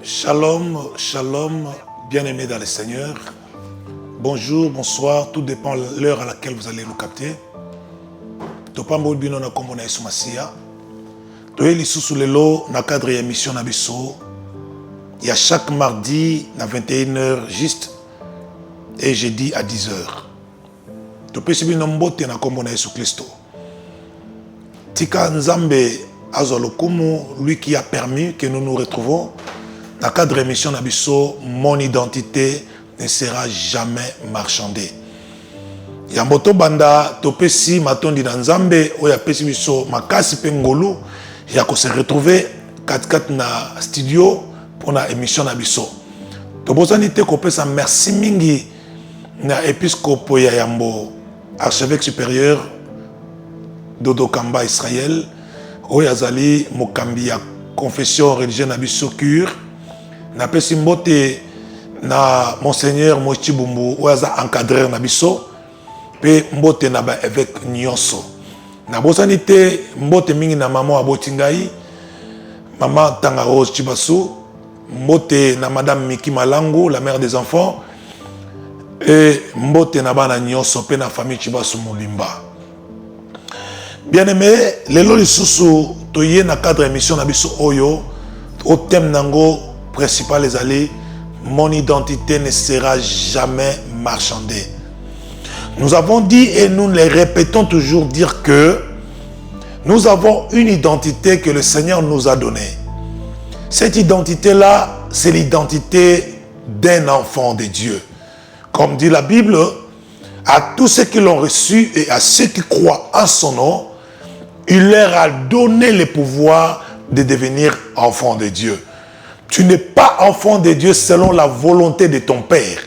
Shalom, shalom, bien-aimés dans le Seigneur. Bonjour, bonsoir, tout dépend de l'heure à laquelle vous allez nous capter. Topambo bino na kombo na Yesu Masia. Toye lisusu lelo na cadre ya mission na biso. Il y a chaque mardi à 21h juste et jeudi à 10h. Topesi bino mbote na kombo na Yesu Kristo. Tika Nzambe Azolokumu, lui qui a permis que nous nous retrouvons. Dans le cadre de l'émission Nabiso, mon identité ne sera jamais marchandée. Yamboto banda topesi matondi na Nzambe oya pesi biso makasi pengolu ya ko se retrouver kat na studio pour na émission Nabiso. Tobozani te ko pesa merci mingi na épiscope ya Yambo, archevêque supérieur Dodo Kamba Israël oya zali mokambi ya confession religieuse Nabiso cure. Na pesi mbote na monseigneur Mochi Bumbu oyaza encadreur na biso pe mbote na ba évêque nyonso na bosani te mbote mingi na maman abotingai maman Tanga Rose Chibasu mbote na madame Miki Malangu la mère des enfants et mbote na bana nyonso pe na famille Chibasu Mobimba. Bien-aimé, lelo lisusu toye na cadre émission na biso oyo au thème nango principal les allées, mon identité ne sera jamais marchandée. Nous avons dit et nous les répétons toujours dire que nous avons une identité que le Seigneur nous a donnée. Cette identité-là, c'est l'identité d'un enfant de Dieu. Comme dit la Bible, à tous ceux qui l'ont reçu et à ceux qui croient en son nom, il leur a donné le pouvoir de devenir enfants de Dieu. Tu n'es pas enfant de Dieu selon la volonté de ton Père.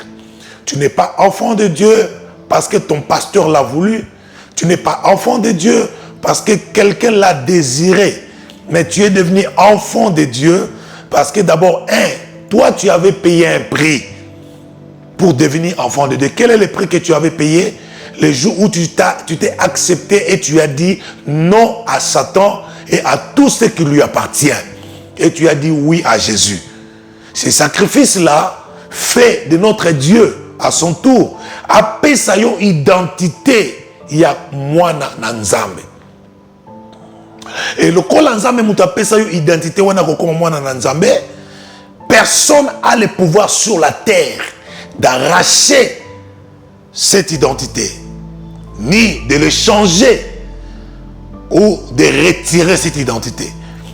Tu n'es pas enfant de Dieu parce que ton pasteur l'a voulu. Tu n'es pas enfant de Dieu parce que quelqu'un l'a désiré. Mais tu es devenu enfant de Dieu parce que d'abord, toi tu avais payé un prix pour devenir enfant de Dieu. Quel est le prix que tu avais payé? Le jour où tu t'es accepté et tu as dit non à Satan et à tout ce qui lui appartient. Et tu as dit oui à Jésus. Ce sacrifice-là fait de notre Dieu à son tour. Après sa identité, il y a moi na Nzambe. Et le col Nzambe m'a appelé sa identité, personne n'a le pouvoir sur la terre d'arracher cette identité, ni de le changer ou de retirer cette identité.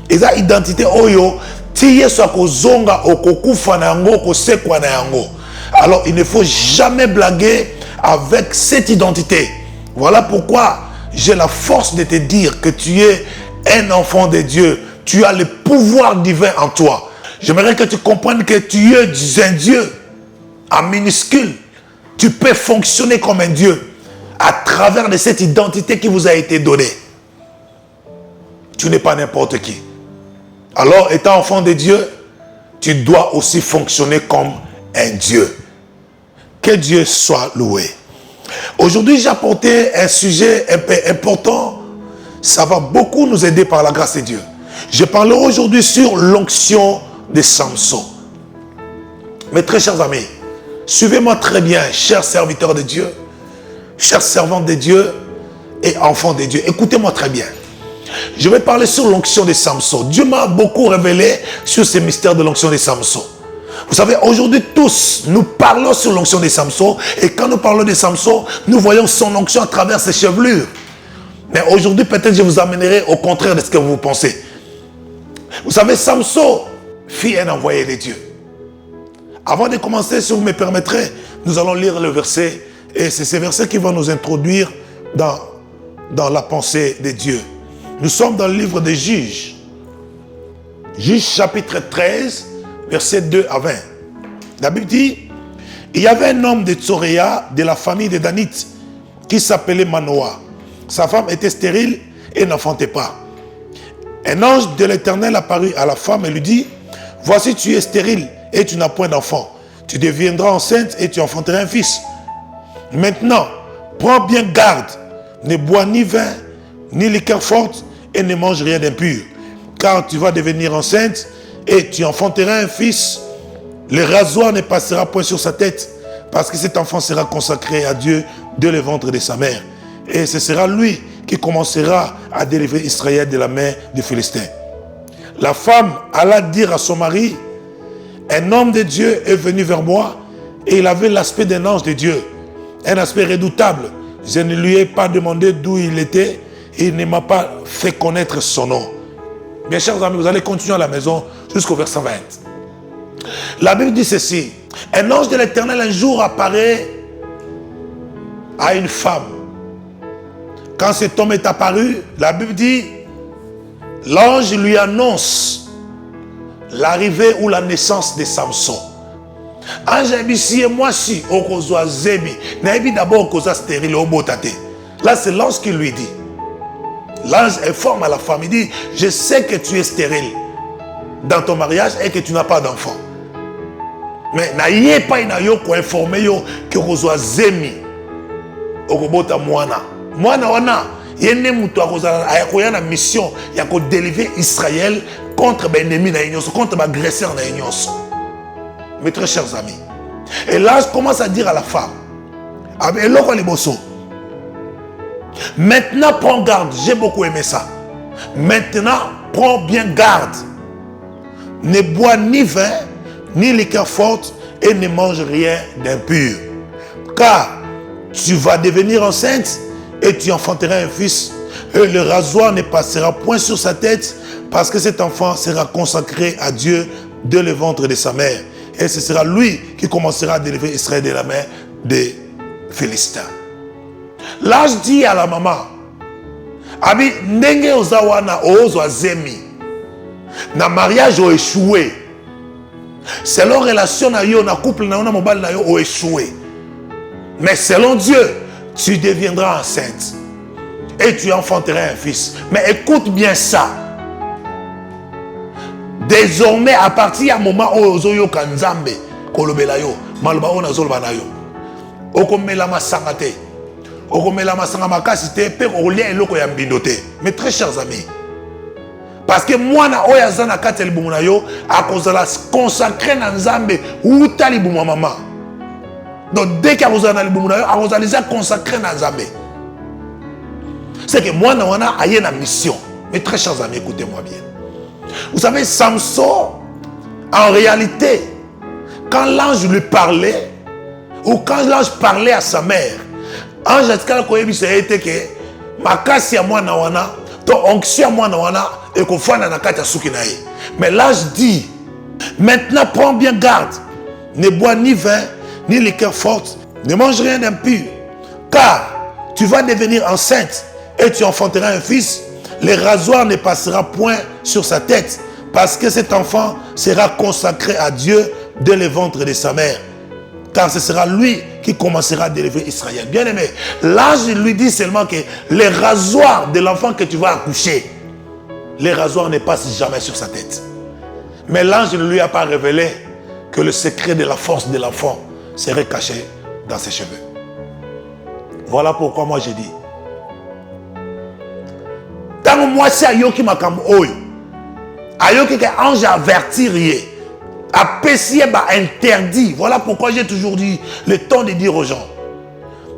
Et cette identité, alors il ne faut jamais blaguer avec cette identité. Voilà pourquoi j'ai la force de te dire que tu es un enfant de Dieu. Tu as le pouvoir divin en toi. J'aimerais que tu comprennes que tu es un Dieu en minuscule. Tu peux fonctionner comme un Dieu à travers de cette identité qui vous a été donnée. Tu n'es pas n'importe qui. Alors, étant enfant de Dieu, tu dois aussi fonctionner comme un Dieu. Que Dieu soit loué. Aujourd'hui, j'ai apporté un sujet un peu important. Ça va beaucoup nous aider par la grâce de Dieu. Je parlerai aujourd'hui sur l'onction de Samson. Mes très chers amis, suivez-moi très bien, chers serviteurs de Dieu, chers servantes de Dieu et enfants de Dieu. Écoutez-moi très bien. Je vais parler sur l'onction de Samson. Dieu m'a beaucoup révélé sur ces mystères de l'onction de Samson. Vous savez, aujourd'hui tous, nous parlons sur l'onction de Samson. Et quand nous parlons de Samson, nous voyons son onction à travers ses chevelures. Mais aujourd'hui, peut-être je vous amènerai au contraire de ce que vous pensez. Vous savez, Samson fit un envoyé de Dieu. Avant de commencer, si vous me permettrez, nous allons lire le verset. Et c'est ces versets qui vont nous introduire dans la pensée de Dieu. Nous sommes dans le livre des Juges. Juges chapitre 13, versets 2 à 20. La Bible dit, il y avait un homme de Tsoréa, de la famille de Danite, qui s'appelait Manoah. Sa femme était stérile et n'enfantait pas. Un ange de l'Éternel apparut à la femme et lui dit, voici tu es stérile et tu n'as point d'enfant. Tu deviendras enceinte et tu enfanteras un fils. Maintenant, prends bien garde, ne bois ni vin, ni liqueur forte, et ne mange rien d'impur. Car tu vas devenir enceinte et tu enfanteras un fils, le rasoir ne passera point sur sa tête, parce que cet enfant sera consacré à Dieu dès le ventre de sa mère. Et ce sera lui qui commencera à délivrer Israël de la main des Philistins. La femme alla dire à son mari, un homme de Dieu est venu vers moi et il avait l'aspect d'un ange de Dieu, un aspect redoutable. Je ne lui ai pas demandé d'où il était et il ne m'a pas fait connaître son nom. Bien chers amis, vous allez continuer à la maison jusqu'au verset 20. La Bible dit ceci, un ange de l'Éternel un jour apparaît à une femme. Quand cet homme est apparu, la Bible dit, l'ange lui annonce l'arrivée ou la naissance de Samson. Ange ici et moi si, okozwa zebi, naibi d'abord okozwa stérile au botate. Là c'est l'ange qui lui dit. L'ange informe à la femme, il dit, je sais que tu es stérile dans ton mariage et que tu n'as pas d'enfant. Mais naïe pas inayo ko informer yo que okozwa zemi okobota mwana. Mwana wana yene mutu akoya na mission ya ko délivrer Israël contre les ennemis na nyonso, contre les agresseurs na nyonso. Mes très chers amis. Et là, je commence à dire à la femme, maintenant, prends garde. J'ai beaucoup aimé ça. Maintenant, prends bien garde. Ne bois ni vin, ni liqueur forte et ne mange rien d'impur. Car tu vas devenir enceinte et tu enfanteras un fils. Et le rasoir ne passera point sur sa tête parce que cet enfant sera consacré à Dieu dès le ventre de sa mère. Et ce sera lui qui commencera à délivrer Israël de la main des Philistins. Là, je dis à la maman, Abi, ndenge ozawana ozwa zemi. Na mariage o échoué. Selon relation na yo, na couple na yo, na mobile na yo o échoué. Mais selon Dieu, tu deviendras enceinte. Et tu enfanteras un fils. Mais écoute bien ça. Désormais, à partir du moment où Ozoyo Kanzambe, Kolobelayo, Malba on Azolbanayo, Okomela Masangate, Okomela Masangamakasite, Père Olien et Loko Yambinote. Mes très chers amis, parce que moi, na Oyazana Katel Bumunayo, à cause de la consacrée Nanzambe, ou Talibuma Mama. Donc, dès qu'il y a un Bumunayo, à cause de la consacrée Nanzambe. C'est que moi, on a une mission. Mes très chers amis, écoutez-moi bien. Vous savez, Samson, en réalité, quand l'ange lui parlait, ou quand l'ange parlait à sa mère, ange a dit que makasi à moi nawana, ton onction à moi nawana, et qu'on fasse na nakata sukinae. Mais l'ange dit, maintenant prends bien garde, ne bois ni vin, ni liqueur forte, ne mange rien d'impur, car tu vas devenir enceinte et tu enfanteras un fils. Le rasoir ne passera point sur sa tête, parce que cet enfant sera consacré à Dieu dès le ventre de sa mère. Car ce sera lui qui commencera à délivrer Israël. Bien aimé, l'ange lui dit seulement que le rasoir de l'enfant que tu vas accoucher, le rasoir ne passe jamais sur sa tête. Mais l'ange ne lui a pas révélé que le secret de la force de l'enfant serait caché dans ses cheveux. Voilà pourquoi moi j'ai dit, tant moi c'est ayoki makam oyo, ayoki que ange avertir yé, apesiye ba interdit. Voilà pourquoi j'ai toujours dit le temps de dire aux gens,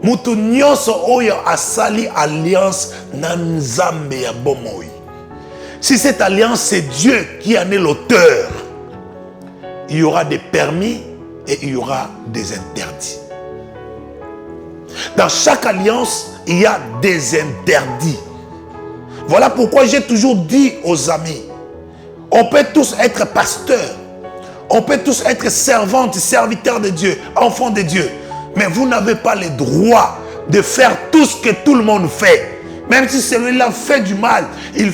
mutu nyonso oyo asali alliance na nzambe ya bomoi. Si cette alliance c'est Dieu qui en est l'auteur, il y aura des permis et il y aura des interdits. Dans chaque alliance, il y a des interdits. Voilà pourquoi j'ai toujours dit aux amis, on peut tous être pasteurs, on peut tous être servantes, serviteurs de Dieu, enfants de Dieu, mais vous n'avez pas le droit de faire tout ce que tout le monde fait. Même si celui-là fait du mal, il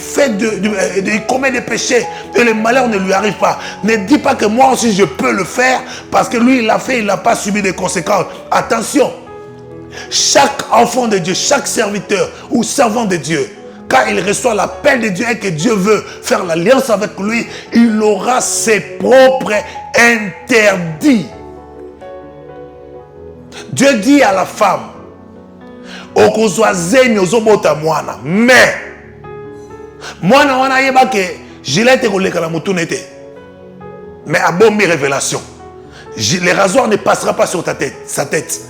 commet des péchés et le malheur ne lui arrive pas. Ne dis pas que moi aussi je peux le faire parce que lui il l'a fait, il n'a pas subi des conséquences. Attention, chaque enfant de Dieu, chaque serviteur ou servant de Dieu, quand il reçoit l'appel de Dieu et que Dieu veut faire l'alliance avec lui, il aura ses propres interdits. Dieu dit à la femme, mais mwana wana yeba ke Gillette koleka na mutu nete. mais à bonne révélation. Le rasoir ne passera pas sur sa tête.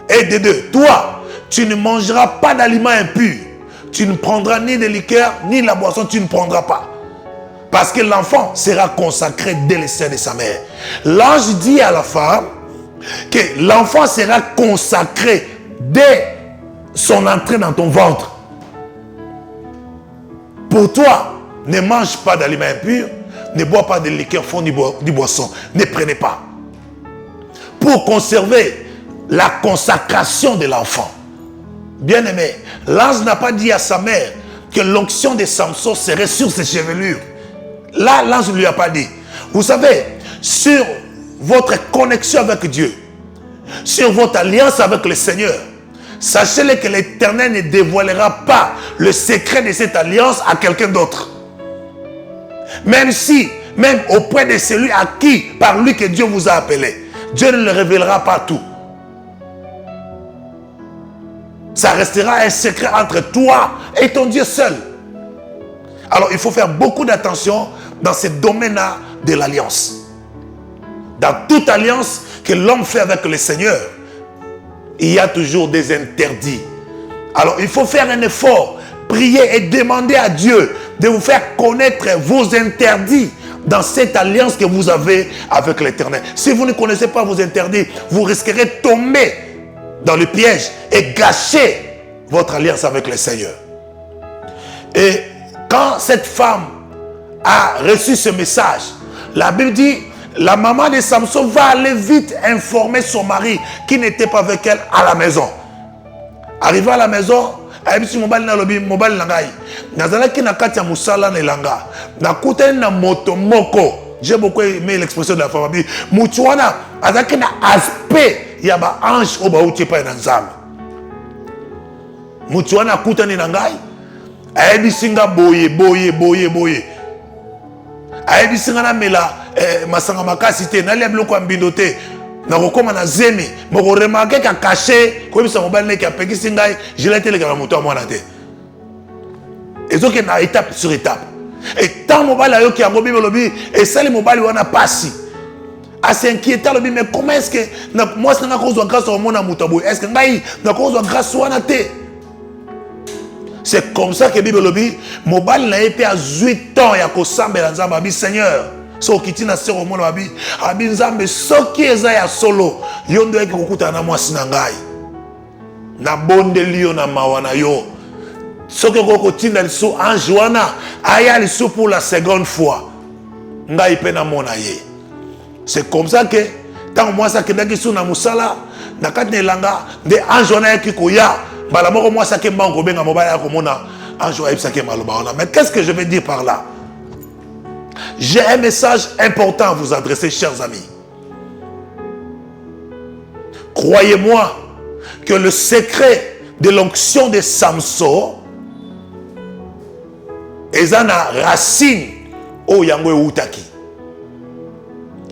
Et de deux, toi, tu ne mangeras pas d'aliments impurs. Tu ne prendras ni de liqueur, ni la boisson, tu ne prendras pas. Parce que l'enfant sera consacré dès le sein de sa mère. L'ange dit à la femme que l'enfant sera consacré dès son entrée dans ton ventre. Pour toi, ne mange pas d'aliments impurs, ne bois pas de liqueur fort ni boisson. Ne prenez pas. Pour conserver la consacration de l'enfant. Bien-aimé, l'ange n'a pas dit à sa mère que l'onction de Samson serait sur ses chevelures. Là, l'ange ne lui a pas dit. Vous savez, sur votre connexion avec Dieu, sur votre alliance avec le Seigneur, sachez-le que l'Éternel ne dévoilera pas le secret de cette alliance à quelqu'un d'autre. Même auprès de celui par lui que Dieu vous a appelé, Dieu ne le révélera pas tout. Ça restera un secret entre toi et ton Dieu seul. Alors il faut faire beaucoup d'attention dans ce domaine-là de l'alliance. Dans toute alliance que l'homme fait avec le Seigneur, il y a toujours des interdits. Alors il faut faire un effort, prier et demander à Dieu de vous faire connaître vos interdits dans cette alliance que vous avez avec l'Éternel. Si vous ne connaissez pas vos interdits, vous risquerez de tomber dans le piège et gâcher votre alliance avec le Seigneur. Et quand cette femme a reçu ce message, la Bible dit, la maman de Samson va aller vite informer son mari qui n'était pas avec elle à la maison. Arrivé à la maison, elle dit, mobile nangai. Nazalaki na kati ya musala na elanga. Na kutani na moto moko. J'ai beaucoup aimé l'expression de la femme. Mutuana azaki na aspect ya ba ange o ba uti pa na nzambe. Mutuana kutani na ngai. Ayebi singa boye. Ayebi singa na mela masanga makasi te na lia biloko mbindo te. Na kokoma na zemi moko remarquer ka caché ko bisa mobile ne ka pekisi ngai jilete le ka moto mwana te. Ezoke na étape sur étape. Et tant mobile ayo ki yango bibelobi et ça le mobile wana passi. Assez inquiétant le mais comment est-ce que moi c'est na cause de grâce au mona mutobo est-ce que ngai na cause de grâce wana te. C'est comme ça que bibelobi mobile na épé à 8 ans ya ko sambela nzamba bi Seigneur. So kitina sero mona babi abi nzambe soki eza ya solo yondo yake kokuta na mwasi na ngai na bonde liyo na mawana yo soki koko tinda liso ange wana aya liso pour la seconde fois ngai pe na mona ye. C'est comme ça que tant mwasi akendaki so na musala na kati na elanga nde ange wana yaki koya mbala moko mwasi akemba ngobenga mobala ya komona ange wa yebisaki maloba wana. Mais qu'est-ce que je veux dire par là? J'ai un message important à vous adresser, chers amis. Croyez-moi que le secret de l'onction de Samson est une racine au yango utaki.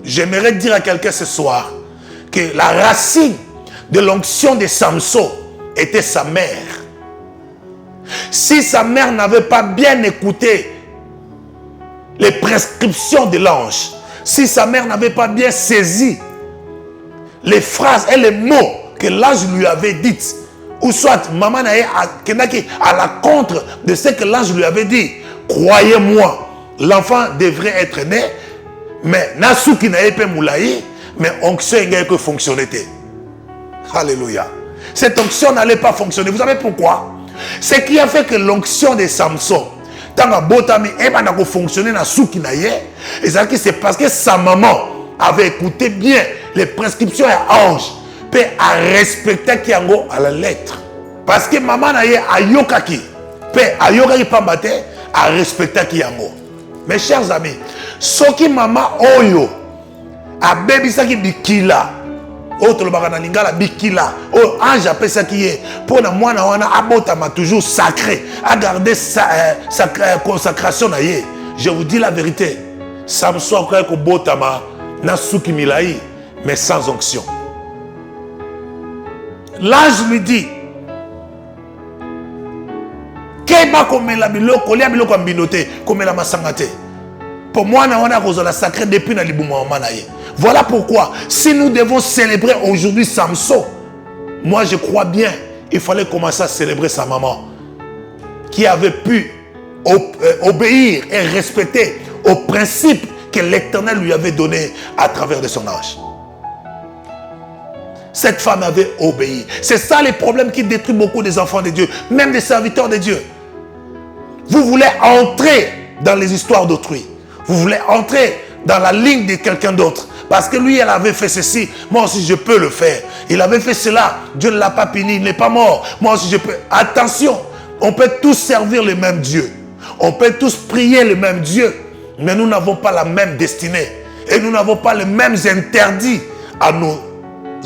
J'aimerais dire à quelqu'un ce soir que la racine de l'onction de Samson était sa mère. Si sa mère n'avait pas bien écouté les prescriptions de l'ange, si sa mère n'avait pas bien saisi les phrases et les mots que l'ange lui avait dites, ou soit maman n'a à la contre de ce que l'ange lui avait dit, croyez-moi, l'enfant devrait être né, mais nasuki n'a pas moulaï, mais onction n'a pas fonctionné. Alléluia. Cette onction n'allait pas fonctionner. Vous savez pourquoi? Ce qui a fait que l'onction de Samson tant que botami eba na ko fonctionner na souki na ye, et ça c'est parce que sa maman avait écouté bien les prescriptions et ange peut à respecter kiango à la lettre. Parce que maman na ye ayokaki peut ayokaki pambate à respecter kiango. Mes chers amis, soki maman oyo a bebisaki bikila autre bagana lingala bikila oh ange appelle ça qui est pour na mwana wana abotama toujours sacré à garder sa consacration na ye. Je vous dis la vérité, Samson croit que botama na suki milai mais sans onction. L'ange lui dit keba komela biloko lia biloko mbinote komela masangate Pour moi, on a sacré depuis la Voilà pourquoi, si nous devons célébrer aujourd'hui Samson, moi je crois bien, il fallait commencer à célébrer sa maman, qui avait pu obéir et respecter aux principes que l'Éternel lui avait donnés à travers de son âge. Cette femme avait obéi. C'est ça les problèmes qui détruisent beaucoup des enfants de Dieu, même des serviteurs de Dieu. Vous voulez entrer dans les histoires d'autrui. Vous voulez entrer dans la ligne de quelqu'un d'autre. Parce que lui, elle avait fait ceci. Moi aussi, je peux le faire. Il avait fait cela. Dieu ne l'a pas puni. Il n'est pas mort. Moi aussi, je peux. Attention, on peut tous servir le même Dieu. On peut tous prier le même Dieu. Mais nous n'avons pas la même destinée. Et nous n'avons pas les mêmes interdits à nos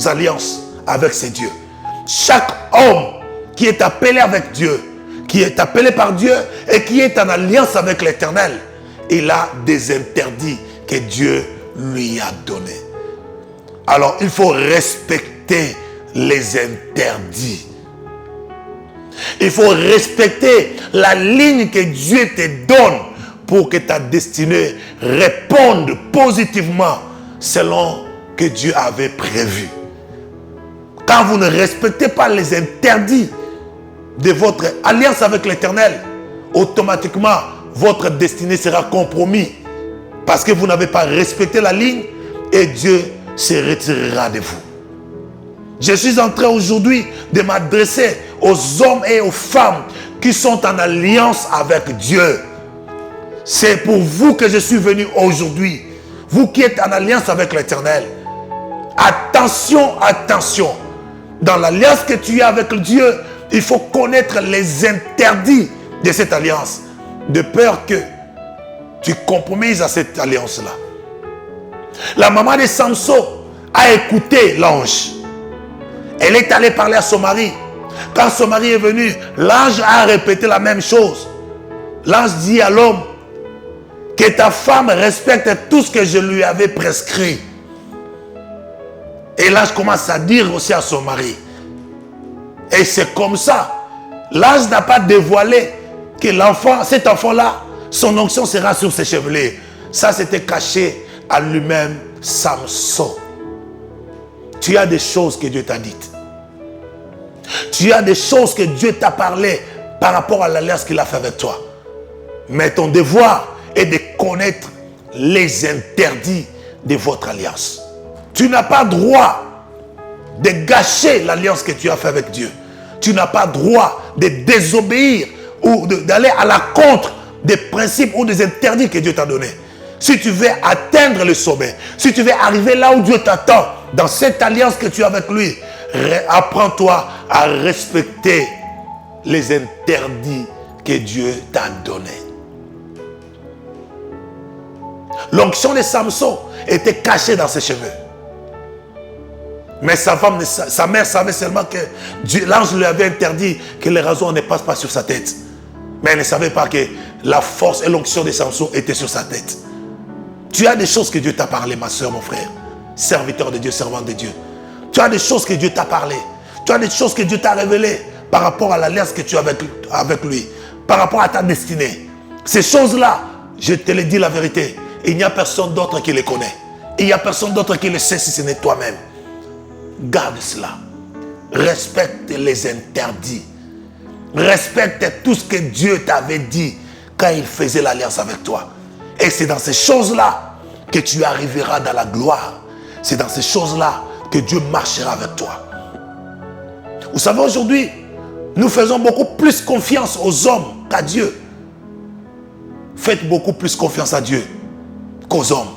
alliances avec ces dieux. Chaque homme qui est appelé avec Dieu, qui est appelé par Dieu et qui est en alliance avec l'Éternel, il a des interdits que Dieu lui a donnés. Alors, il faut respecter les interdits. Il faut respecter la ligne que Dieu te donne pour que ta destinée réponde positivement selon que Dieu avait prévu. Quand vous ne respectez pas les interdits de votre alliance avec l'Éternel, automatiquement, votre destinée sera compromise. Parce que vous n'avez pas respecté la ligne et Dieu se retirera de vous. Je suis en train aujourd'hui de m'adresser aux hommes et aux femmes qui sont en alliance avec Dieu. C'est pour vous que je suis venu aujourd'hui. Vous qui êtes en alliance avec l'Éternel. Attention, attention. Dans l'alliance que tu as avec Dieu, il faut connaître les interdits de cette alliance. De peur que tu compromises à cette alliance-là. La maman de Samson a écouté l'ange. Elle est allée parler à son mari. Quand son mari est venu, l'ange a répété la même chose. L'ange dit à l'homme que ta femme respecte tout ce que je lui avais prescrit. Et l'ange commence à dire aussi à son mari. Et c'est comme ça. L'ange n'a pas dévoilé que l'enfant, cet enfant-là, son onction sera sur ses chevelets. Ça, c'était caché à lui-même, Samson. Tu as des choses que Dieu t'a dites. Tu as des choses que Dieu t'a parlé par rapport à l'alliance qu'il a fait avec toi. Mais ton devoir est de connaître les interdits de votre alliance. Tu n'as pas droit de gâcher l'alliance que tu as fait avec Dieu. Tu n'as pas droit de désobéir ou d'aller à la contre des principes ou des interdits que Dieu t'a donnés. Si tu veux atteindre le sommet, si tu veux arriver là où Dieu t'attend, dans cette alliance que tu as avec lui, apprends-toi à respecter les interdits que Dieu t'a donnés. L'onction de Samson était cachée dans ses cheveux. Mais sa mère savait seulement que l'ange lui avait interdit que les rasoirs ne passent pas sur sa tête. Mais elle ne savait pas que la force et l'onction de Samson étaient sur sa tête. Tu as des choses que Dieu t'a parlé, ma soeur, mon frère. Serviteur de Dieu, servant de Dieu. Tu as des choses que Dieu t'a parlé. Tu as des choses que Dieu t'a révélées par rapport à l'alliance que tu as avec lui. Par rapport à ta destinée. Ces choses-là, je te le dis la vérité, il n'y a personne d'autre qui les connaît. Il n'y a personne d'autre qui le sait si ce n'est toi-même. Garde cela. Respecte les interdits. Respecte tout ce que Dieu t'avait dit quand il faisait l'alliance avec toi. Et c'est dans ces choses-là que tu arriveras dans la gloire. C'est dans ces choses-là que Dieu marchera avec toi. Vous savez, aujourd'hui, nous faisons beaucoup plus confiance aux hommes qu'à Dieu. Faites beaucoup plus confiance à Dieu qu'aux hommes.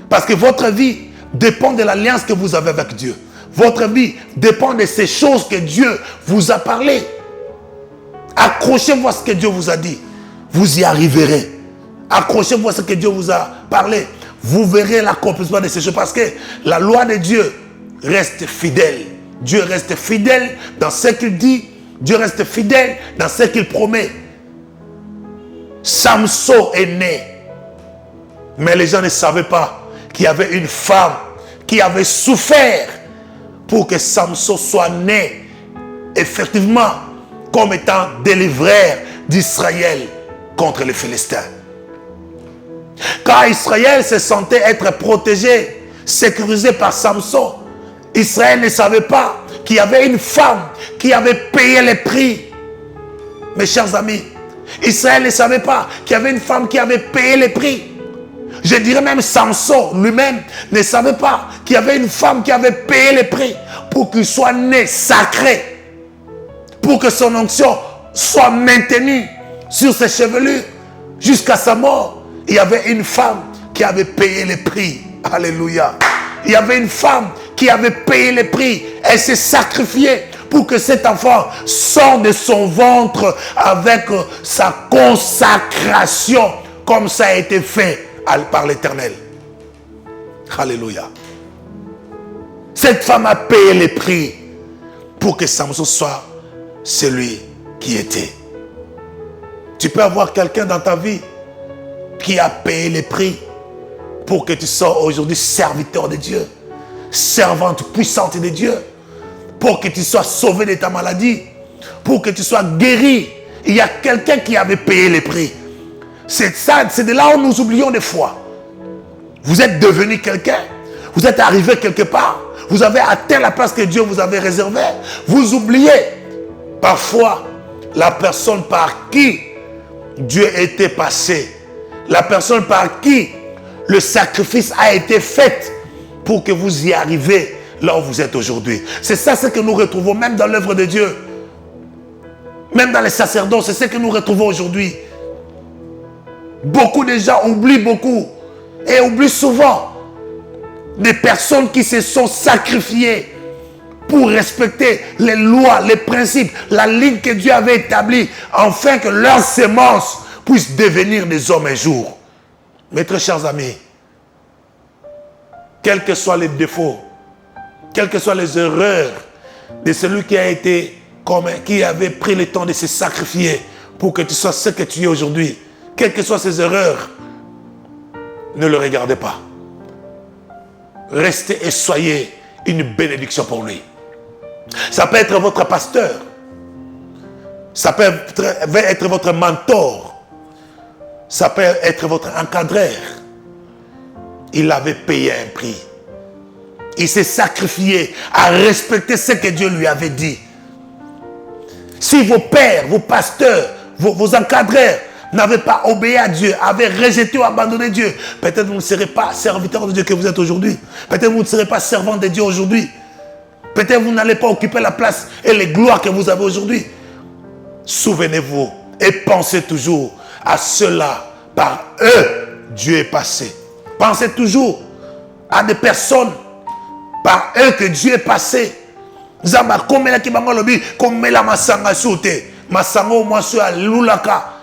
Parce que votre vie dépend de l'alliance que vous avez avec Dieu. Votre vie dépend de ces choses que Dieu vous a parlé. Accrochez-vous à ce que Dieu vous a dit. Vous y arriverez. Accrochez-vous à ce que Dieu vous a parlé. Vous verrez l'accomplissement de ces choses. Parce que la loi de Dieu reste fidèle. Dieu reste fidèle dans ce qu'il dit. Dieu reste fidèle dans ce qu'il promet. Samson est né. Mais les gens ne savaient pas qu'il y avait une femme qui avait souffert pour que Samson soit né effectivement comme étant délivreur d'Israël contre les Philistins. Quand Israël se sentait être protégé, sécurisé par Samson, Israël ne savait pas qu'il y avait une femme qui avait payé les prix. Mes chers amis, Israël ne savait pas qu'il y avait une femme qui avait payé les prix. Je dirais même Samson lui-même ne savait pas qu'il y avait une femme qui avait payé les prix pour qu'il soit né sacré, pour que son onction soit maintenue sur ses chevelures jusqu'à sa mort. Il y avait une femme qui avait payé les prix. Alléluia. Il y avait une femme qui avait payé les prix. Elle s'est sacrifiée pour que cet enfant sorte de son ventre avec sa consacration, comme ça a été fait par l'Éternel. Alléluia. Cette femme a payé les prix pour que Samson soit celui qui était. Tu peux avoir quelqu'un dans ta vie qui a payé les prix pour que tu sois aujourd'hui serviteur de Dieu, servante puissante de Dieu, pour que tu sois sauvé de ta maladie, pour que tu sois guéri. Il y a quelqu'un qui avait payé les prix. C'est ça, c'est de là où nous oublions des fois. Vous êtes devenu quelqu'un, vous êtes arrivé quelque part, vous avez atteint la place que Dieu vous avait réservée. Vous oubliez parfois la personne par qui Dieu était passé, la personne par qui le sacrifice a été fait pour que vous y arriviez là où vous êtes aujourd'hui. C'est ça ce que nous retrouvons même dans l'œuvre de Dieu. Même dans les sacerdoces, c'est ce que nous retrouvons aujourd'hui. Beaucoup de gens oublient beaucoup et oublient souvent des personnes qui se sont sacrifiées pour respecter les lois, les principes, la ligne que Dieu avait établie, afin que leurs semences puissent devenir des hommes un jour. Mes très chers amis, quels que soient les défauts, quelles que soient les erreurs de celui qui a été comme qui avait pris le temps de se sacrifier pour que tu sois ce que tu es aujourd'hui, quelles que soient ces erreurs, ne le regardez pas. Restez et soyez une bénédiction pour lui. Ça peut être votre pasteur. Ça peut être votre mentor. Ça peut être votre encadreur. Il avait payé un prix. Il s'est sacrifié à respecter ce que Dieu lui avait dit. Si vos pères, vos pasteurs, vos encadreurs n'avaient pas obéi à Dieu, avaient rejeté ou abandonné Dieu, peut-être vous ne serez pas serviteur de Dieu que vous êtes aujourd'hui. Peut-être vous ne serez pas servant de Dieu aujourd'hui. Peut-être vous n'allez pas occuper la place et les gloires que vous avez aujourd'hui. Souvenez-vous et pensez toujours à ceux-là. Par eux, Dieu est passé. Pensez toujours à des personnes par eux que Dieu est passé. Zamba komela ki bango lobi komela masanga soute masango moi sur à lulaka.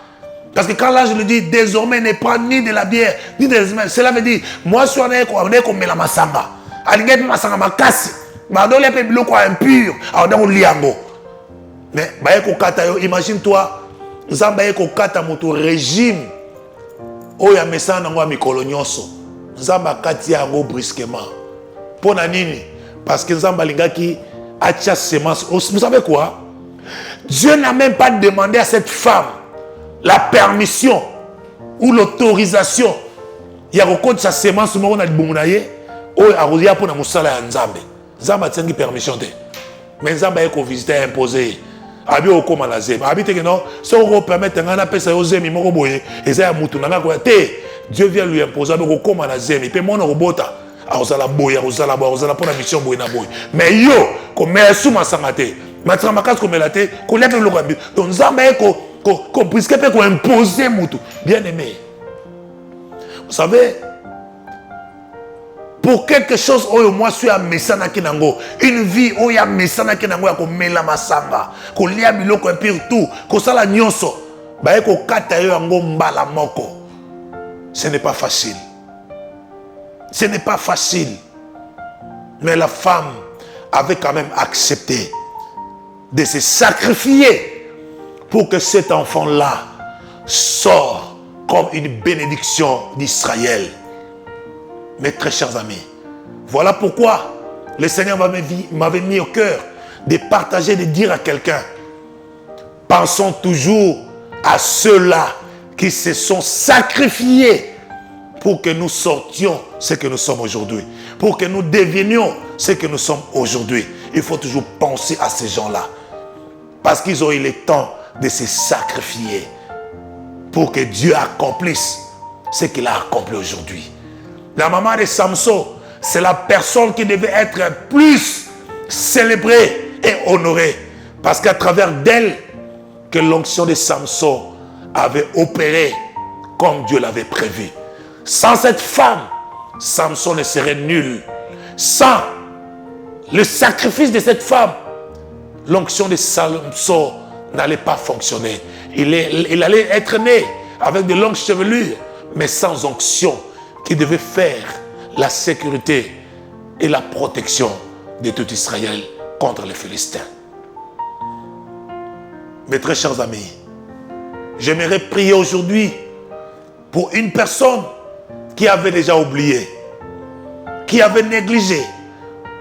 Parce que quand là je le dis désormais ne prends ni de la bière ni des humains, cela veut dire moi sur on est komela masanga. Alinget masanga makasi. Madole pe biloko impur. Alors liango. Mais baye ko kata yo, imagine-toi Zamba ye ko kata moto régime oya mesana ngo mikolo nyonso. Zamba kati yango brusquement. Pour nini? Parce que Zamba lingaki acha semence. Vous savez quoi? Dieu n'a même pas demandé à cette femme la permission ou l'autorisation. Il y a recours de sa semence on a bonnaye ou arosia pour na musala ya Nzambe. Nzamba tsengi permission te. Mais Nzamba yeko visiter imposé. Abi okoma la zemi. Abi te que non, si on permettre ngana pesa yo zemi moko boye, eza ya mutu nanga ko te. Dieu vient lui imposer abi okoma la zemi. Pe mona robota. Aozala boya, aozala pour la mission boye na boye. Mais yo, comme sous ma sangate, matra makas comme la te, ko lepe lo kambi. Donc Nzamba ko puisque peut ko imposer mutu. Bien aimé. Vous savez, pour quelque chose oyo moi suis à mesana kinango, une vie oya mesana kinango ya ko mela masanga, ko lia biloko et puis tout, ko sala nyonso, ba ko kata yo yango mbala moko. Ce n'est pas facile. Ce n'est pas facile. Mais la femme avait quand même accepté de se sacrifier pour que cet enfant-là sorte comme une bénédiction d'Israël. Mes très chers amis, voilà pourquoi le Seigneur m'avait mis au cœur de partager, de dire à quelqu'un, pensons toujours à ceux-là qui se sont sacrifiés pour que nous sortions ce que nous sommes aujourd'hui, pour que nous devenions ce que nous sommes aujourd'hui. Il faut toujours penser à ces gens-là, parce qu'ils ont eu le temps de se sacrifier pour que Dieu accomplisse ce qu'il a accompli aujourd'hui. La maman de Samson, c'est la personne qui devait être plus célébrée et honorée, parce qu'à travers d'elle, que l'onction de Samson avait opéré comme Dieu l'avait prévu. Sans cette femme, Samson ne serait nul. Sans le sacrifice de cette femme, l'onction de Samson n'allait pas fonctionner. Il allait être né avec de longues chevelures, mais sans onction qui devait faire la sécurité et la protection de tout Israël contre les Philistins. Mes très chers amis, j'aimerais prier aujourd'hui pour une personne qui avait déjà oublié, qui avait négligé,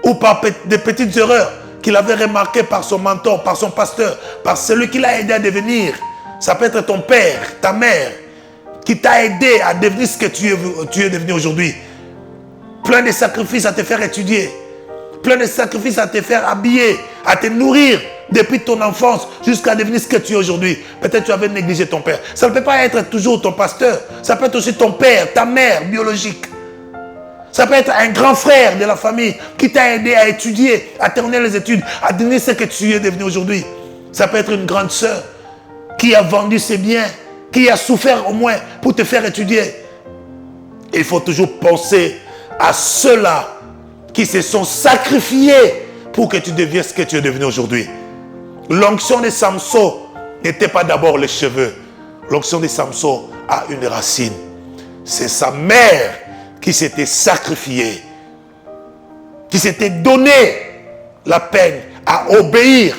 ou par des petites erreurs qu'il avait remarquées par son mentor, par son pasteur, par celui qui l'a aidé à devenir. Ça peut être ton père, ta mère, qui t'a aidé à devenir ce que tu es devenu aujourd'hui. Plein de sacrifices à te faire étudier, plein de sacrifices à te faire habiller, à te nourrir depuis ton enfance jusqu'à devenir ce que tu es aujourd'hui. Peut-être tu avais négligé ton père. Ça ne peut pas être toujours ton pasteur. Ça peut être aussi ton père, ta mère biologique. Ça peut être un grand frère de la famille qui t'a aidé à étudier, à terminer les études, à devenir ce que tu es devenu aujourd'hui. Ça peut être une grande sœur qui a vendu ses biens, qui a souffert au moins pour te faire étudier. Il faut toujours penser à ceux-là qui se sont sacrifiés pour que tu deviennes ce que tu es devenu aujourd'hui. L'onction de Samson n'était pas d'abord les cheveux. L'onction de Samson a une racine. C'est sa mère qui s'était sacrifiée, qui s'était donné la peine à obéir.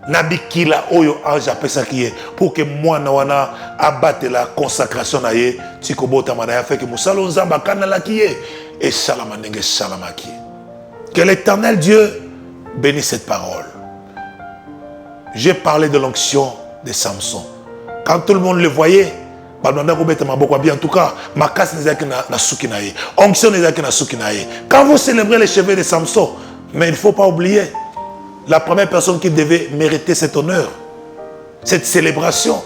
Nabikila oyo anja pesa kiye pour que moi nawana abatte la consacration na ye tikobota manaya fait que musalo nzamba kana la kiye et salamanenge salamaki. Que l'Éternel Dieu bénisse cette parole. J'ai parlé de l'onction de Samson. Quand tout le monde le voyait, en tout cas, ma casse n'est na sukinaye. Onction n'est na sukinaye. Quand vous célébrez les cheveux de Samson, mais il ne faut pas oublier, la première personne qui devait mériter cet honneur, cette célébration,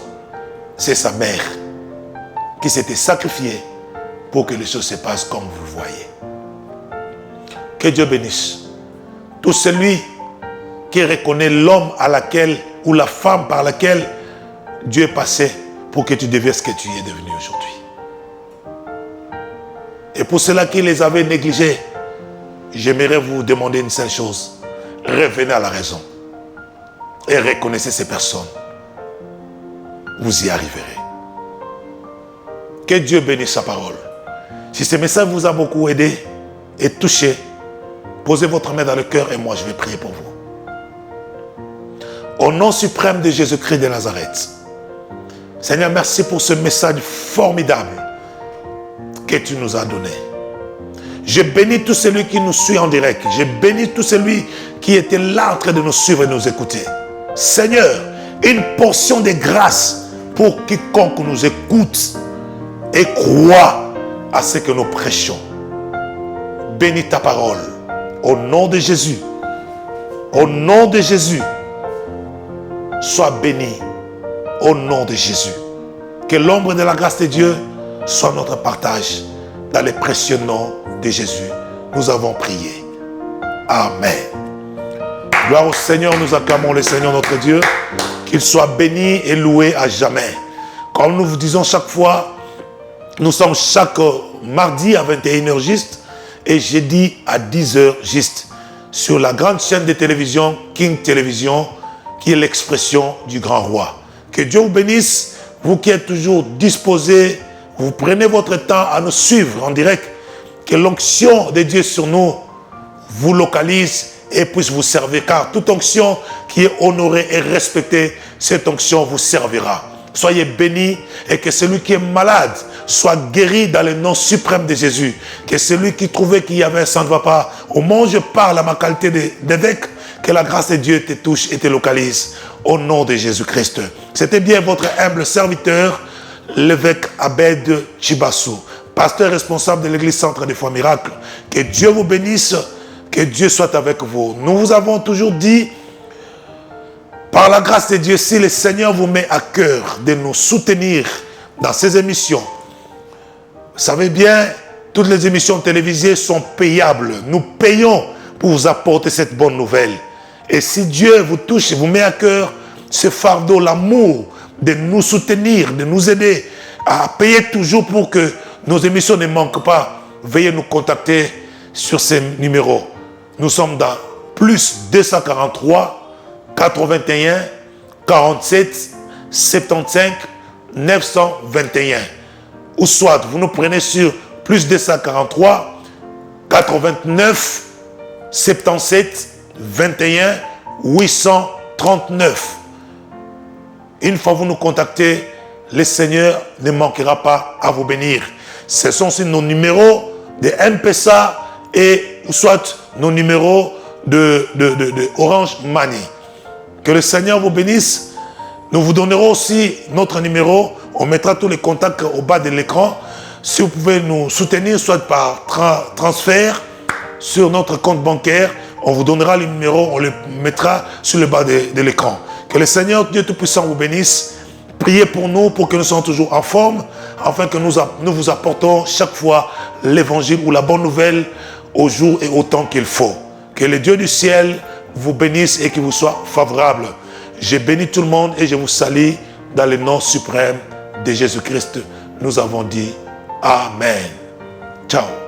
c'est sa mère qui s'était sacrifiée pour que les choses se passent comme vous le voyez. Que Dieu bénisse tout celui qui reconnaît l'homme à laquelle ou la femme par laquelle Dieu est passé pour que tu deviennes ce que tu es devenu aujourd'hui. Et pour ceux-là qui les avaient négligés, j'aimerais vous demander une seule chose. Revenez à la raison et reconnaissez ces personnes. Vous y arriverez. Que Dieu bénisse sa parole. Si ce message vous a beaucoup aidé et touché, posez votre main dans le cœur et moi je vais prier pour vous. Au nom suprême de Jésus-Christ de Nazareth, Seigneur, merci pour ce message formidable que tu nous as donné. Je bénis tout celui qui nous suit en direct. Je bénis tout celui qui était là en train de nous suivre et nous écouter. Seigneur, une portion de grâce pour quiconque nous écoute et croit à ce que nous prêchons. Bénis ta parole. Au nom de Jésus. Au nom de Jésus. Sois béni. Au nom de Jésus. Que l'ombre de la grâce de Dieu soit notre partage. Dans les précieux noms de Jésus, nous avons prié. Amen. Gloire au Seigneur, nous acclamons le Seigneur notre Dieu. Qu'il soit béni et loué à jamais. Comme nous vous disons chaque fois, nous sommes chaque mardi à 21h juste et jeudi à 10h juste sur la grande chaîne de télévision King Télévision qui est l'expression du grand roi. Que Dieu vous bénisse, vous qui êtes toujours disposés, vous prenez votre temps à nous suivre en direct. Que l'onction de Dieu sur nous vous localise et puisse vous servir. Car toute onction qui est honorée et respectée, cette onction vous servira. Soyez bénis et que celui qui est malade soit guéri dans le nom suprême de Jésus. Que celui qui trouvait qu'il y avait un sang ne va pas. Au moment où je parle à ma qualité d'évêque, que la grâce de Dieu te touche et te localise. Au nom de Jésus-Christ. C'était bien votre humble serviteur, l'évêque Abed Chibassou. pasteur responsable de l'église Centre des Foi Miracles. Que Dieu vous bénisse, que Dieu soit avec vous. Nous vous avons toujours dit, par la grâce de Dieu, si le Seigneur vous met à cœur de nous soutenir dans ces émissions, vous savez bien, toutes les émissions télévisées sont payables. Nous payons pour vous apporter cette bonne nouvelle. Et si Dieu vous touche et vous met à cœur ce fardeau, l'amour de nous soutenir, de nous aider à payer toujours pour que nos émissions ne manquent pas, veuillez nous contacter sur ces numéros. Nous sommes dans plus 243 81 47 75 921. Ou soit vous nous prenez sur plus 243 89 77 21 839. Une fois vous nous contactez, le Seigneur ne manquera pas à vous bénir. Ce sont aussi nos numéros de M-Pesa et soit nos numéros de Orange Money. Que le Seigneur vous bénisse. Nous vous donnerons aussi notre numéro. On mettra tous les contacts au bas de l'écran. Si vous pouvez nous soutenir, soit par transfert sur notre compte bancaire, on vous donnera le numéro, on le mettra sur le bas de l'écran. Que le Seigneur Dieu Tout-Puissant vous bénisse. Priez pour nous, pour que nous soyons toujours en forme, afin que nous vous apportons chaque fois l'évangile ou la bonne nouvelle au jour et au temps qu'il faut. Que le Dieu du ciel vous bénisse et qu'il vous soit favorable. Je bénis tout le monde et je vous salue dans le nom suprême de Jésus-Christ. Nous avons dit Amen. Ciao.